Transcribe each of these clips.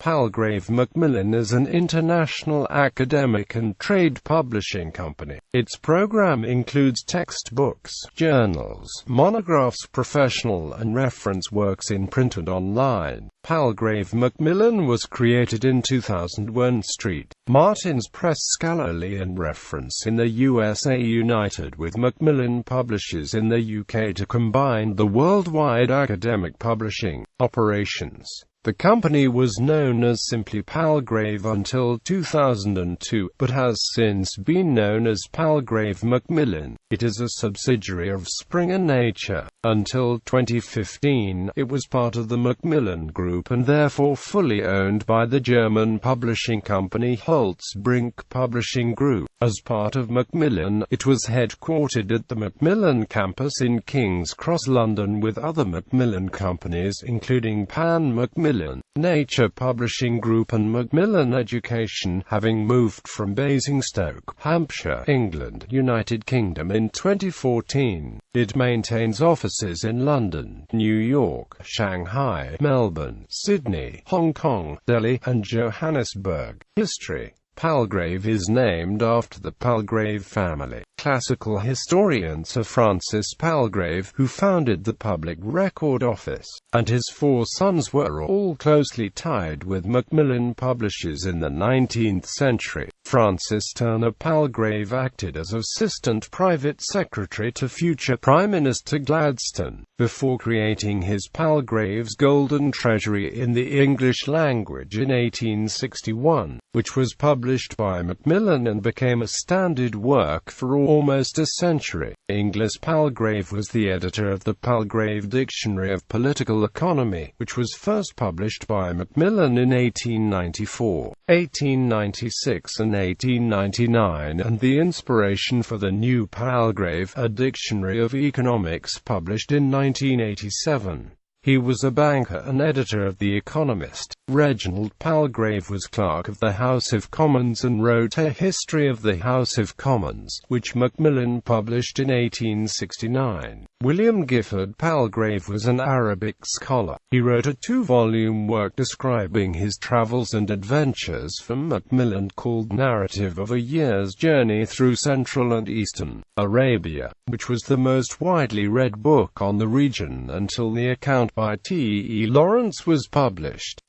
Palgrave Macmillan is an international academic and trade publishing company. Its program includes textbooks, journals, monographs, professional and reference works in print and online. Palgrave Macmillan was created in 2000 when St.Martin's Press scholarly and reference in the USA united with Macmillan Publishers in the UK to combine the worldwide academic publishing operations. The company was known as simply Palgrave until 2002, but has since been known as Palgrave Macmillan. It is a subsidiary of Springer Nature. Until 2015, it was part of the Macmillan Group and therefore fully owned by the German publishing company Holtzbrinck Publishing Group. As part of Macmillan, it was headquartered at the Macmillan campus in King's Cross, London, with other Macmillan companies including Pan Macmillan, Nature Publishing Group and Macmillan Education, having moved from Basingstoke, Hampshire, England, United Kingdom in 2014. It maintains offices in London, New York, Shanghai, Melbourne, Sydney, Hong Kong, Delhi, and Johannesburg. History. Palgrave is named after the Palgrave family. Classical historian Sir Francis Palgrave, who founded the Public Record Office, and his four sons were all closely tied with Macmillan Publishers in the 19th century. Francis Turner Palgrave acted as assistant private secretary to future Prime Minister Gladstone, before creating his Palgrave's Golden Treasury in the English language in 1861, which was published by Macmillan and became a standard work for almost a century. Inglis Palgrave was the editor of the Palgrave Dictionary of Political Economy, which was first published by Macmillan in 1894, 1896 and 1899, and the inspiration for the new Palgrave, a dictionary of economics published in 1987. He was a banker and editor of The Economist. Reginald Palgrave was Clerk of the House of Commons and wrote a history of the House of Commons, which Macmillan published in 1869. William Gifford Palgrave was an Arabic scholar. He wrote a 2-volume work describing his travels and adventures from Macmillan called Narrative of a Year's Journey Through Central and Eastern Arabia, which was the most widely read book on the region until the account by T. E. Lawrence was published.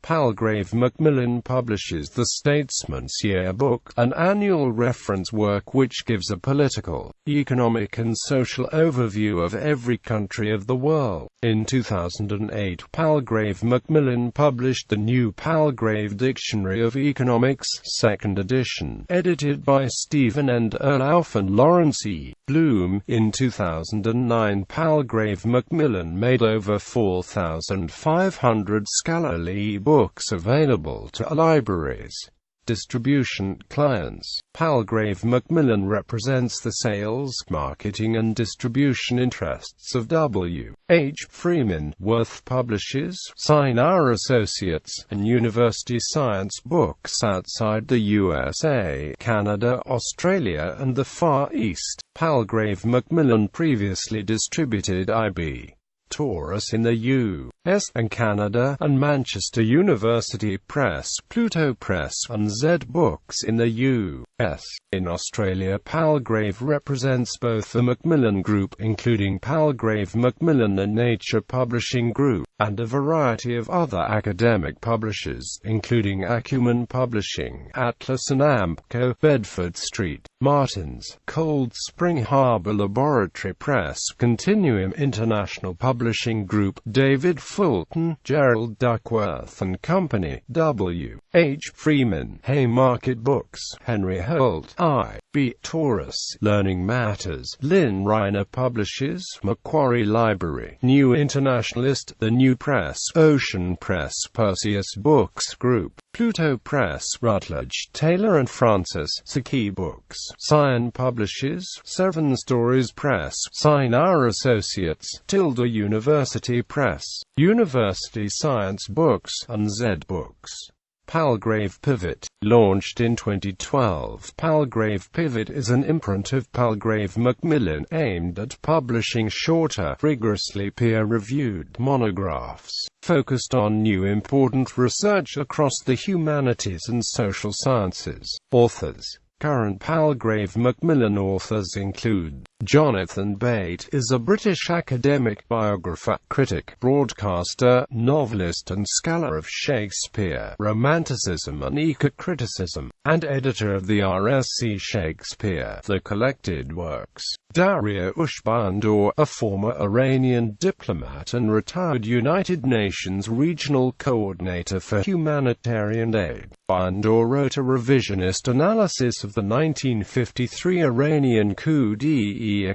Palgrave Macmillan publishes The Statesman's Yearbook, an annual reference work which gives a political, economic and social overview of every country of the world. In 2008, Palgrave Macmillan published the new Palgrave Dictionary of Economics, 2nd edition, edited by Stephen N. Erlauf and Lawrence E. Bloom. In 2009, Palgrave Macmillan made over 4,500 scholarly books available to libraries. Distribution clients. Palgrave Macmillan represents the sales, marketing and distribution interests of W. H. Freeman, Worth Publishers, Sinar Associates, and University Science Books outside the USA, Canada, Australia and the Far East. Palgrave Macmillan previously distributed I.B. Taurus in the U.S. and Canada, and Manchester University Press, Pluto Press, and Z Books in the U.S. In Australia, Palgrave represents both the Macmillan Group, including Palgrave Macmillan and Nature Publishing Group, and a variety of other academic publishers, including Acumen Publishing, Atlas and Ampco, Bedford Street Martins, Cold Spring Harbor Laboratory Press, Continuum International Publishing Group, David Fulton, Gerald Duckworth and Company, W. H. Freeman, Haymarket Books, Henry Holt, I.B. Taurus, Learning Matters, Lynn Reiner Publishers, Macquarie Library, New Internationalist, The New Press, Ocean Press, Perseus Books Group, Pluto Press, Routledge, Taylor and Francis, Saki Books, Cyan Publishers, Seven Stories Press, Sinar Associates, Tilda University Press, University Science Books, and Z Books. Palgrave Pivot. Launched in 2012, Palgrave Pivot is an imprint of Palgrave Macmillan aimed at publishing shorter, rigorously peer-reviewed monographs, focused on new important research across the humanities and social sciences. Authors. Current Palgrave Macmillan authors include Jonathan Bate is a British academic, biographer, critic, broadcaster, novelist and scholar of Shakespeare, Romanticism and eco-criticism, and editor of the RSC Shakespeare, The Collected Works. Daria Ushbandor, a former Iranian diplomat and retired United Nations Regional Coordinator for Humanitarian Aid. Bandor wrote a revisionist analysis of the 1953 Iranian coup d'etat,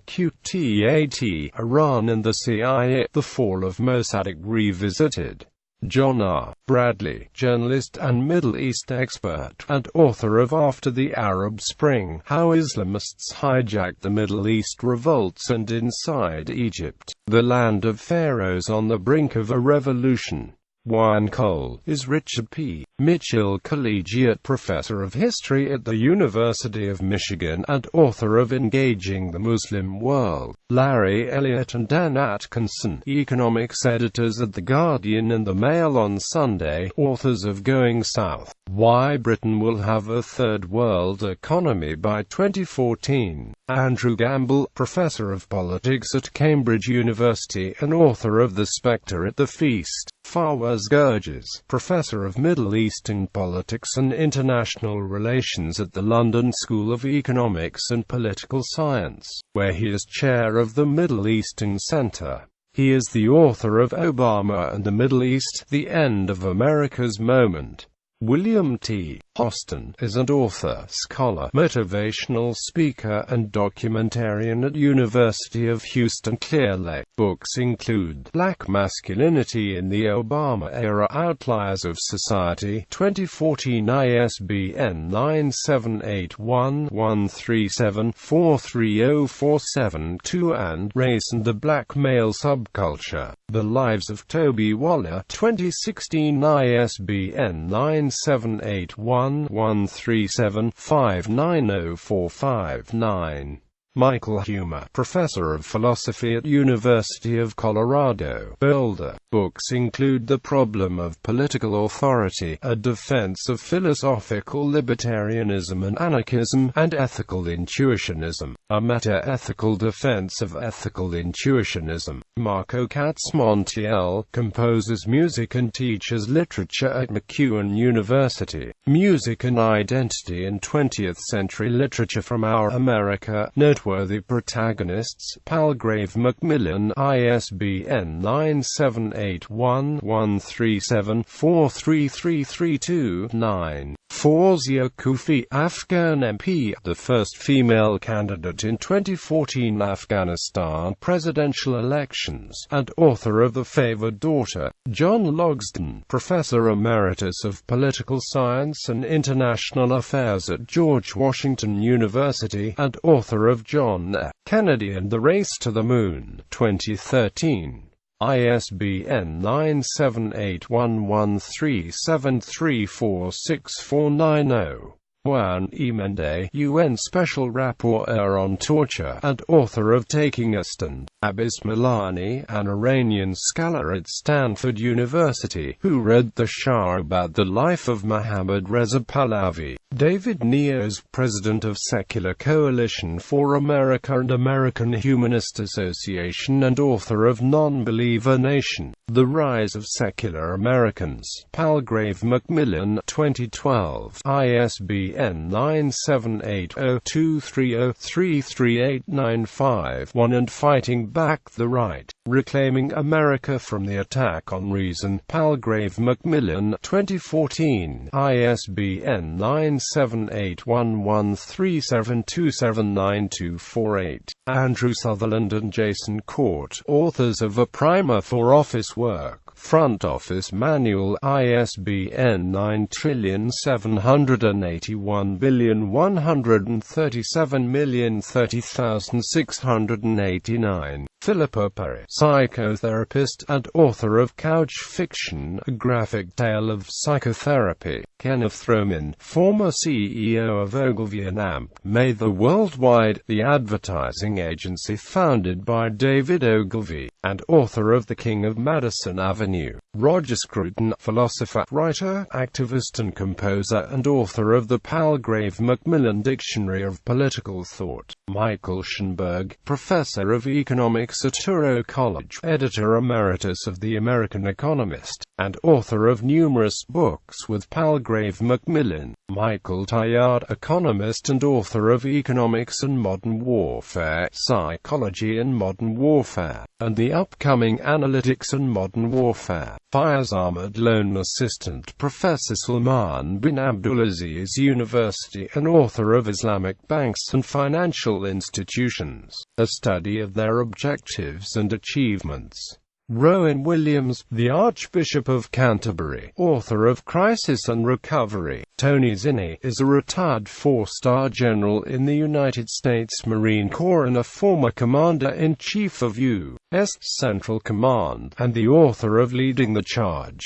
Iran and the CIA, The Fall of Mossadegh Revisited. John R. Bradley, journalist and Middle East expert, and author of After the Arab Spring, How Islamists Hijacked the Middle East Revolts and Inside Egypt, the Land of Pharaohs on the Brink of a Revolution. Juan Cole is Richard P. Mitchell Collegiate Professor of History at the University of Michigan and author of Engaging the Muslim World. Larry Elliott and Dan Atkinson, economics editors at The Guardian and The Mail on Sunday, authors of Going South, Why Britain Will Have a Third World Economy by 2014. Andrew Gamble, Professor of Politics at Cambridge University and author of The Spectre at the Feast. Fawaz Gurges, Professor of Middle Eastern Politics and International Relations at the London School of Economics and Political Science, where he is chair of the Middle Eastern Center. He is the author of Obama and the Middle East, The End of America's Moment. William T. Hostin is an author, scholar, motivational speaker and documentarian at University of Houston Clear Lake. Books include Black Masculinity in the Obama Era, Outliers of Society, 2014, ISBN 978-1137-43047-2, and Race and the Black Male Subculture, The Lives of Toby Waller, 2016, ISBN 978-1137-59045-9. Michael Humer, Professor of Philosophy at University of Colorado, Boulder. Books include The Problem of Political Authority, A Defense of Philosophical Libertarianism and Anarchism, and Ethical Intuitionism, A Meta-Ethical Defense of Ethical Intuitionism. Marco Katz-Montiel composes music and teaches literature at McEwen University. Music and Identity in 20th Century Literature from Our America. Noteworthy Protagonists. Palgrave Macmillan, ISBN 978-1137-43332-9. Fawzia Koofi, Afghan MP, the first female candidate in 2014 Afghanistan presidential elections, and author of The Favored Daughter. John Logsdon, Professor Emeritus of Political Science and International Affairs at George Washington University, and author of John F. Kennedy and the Race to the Moon, 2013. ISBN 978-1137346490. Juan E. Mende, UN Special Rapporteur on Torture, and author of Taking a Stand. Abis Milani, an Iranian scholar at Stanford University, who read the Shah about the life of Mohammad Reza Pahlavi. David Nios, President of Secular Coalition for America and American Humanist Association and author of Non-Believer Nation, The Rise of Secular Americans. Palgrave Macmillan, 2012. ISBN 978-0230-33895-1 and Fighting Back the Right, Reclaiming America from the Attack on Reason. Palgrave Macmillan, 2014. ISBN 978-1137279248. Andrew Sutherland and Jason Court, authors of A Primer for Office Work, Front Office Manual, ISBN 9781137030689. Philippa Perry, psychotherapist and author of Couch Fiction, a graphic tale of psychotherapy. Kenneth Roman, former CEO of Ogilvy and AMP, made the Worldwide, the advertising agency founded by David Ogilvy, and author of The King of Madison Avenue. Roger Scruton, philosopher, writer, activist and composer, and author of the Palgrave Macmillan Dictionary of Political Thought. Michael Schoenberg, professor of economics at Touro College, editor emeritus of The American Economist, and author of numerous books with Palgrave Macmillan. Michael Tayard, economist and author of Economics and Modern Warfare, Psychology and Modern Warfare, and the upcoming Analytics and Modern Warfare. Fires Armored Loan Assistant Professor Salman bin Abdulaziz University, and author of Islamic Banks and Financial Institutions, a study of their objectives and achievements. Rowan Williams, the Archbishop of Canterbury, author of Crisis and Recovery. Tony Zinni is a retired four-star general in the United States Marine Corps and a former Commander-in-Chief of U.S. Central Command, and the author of Leading the Charge.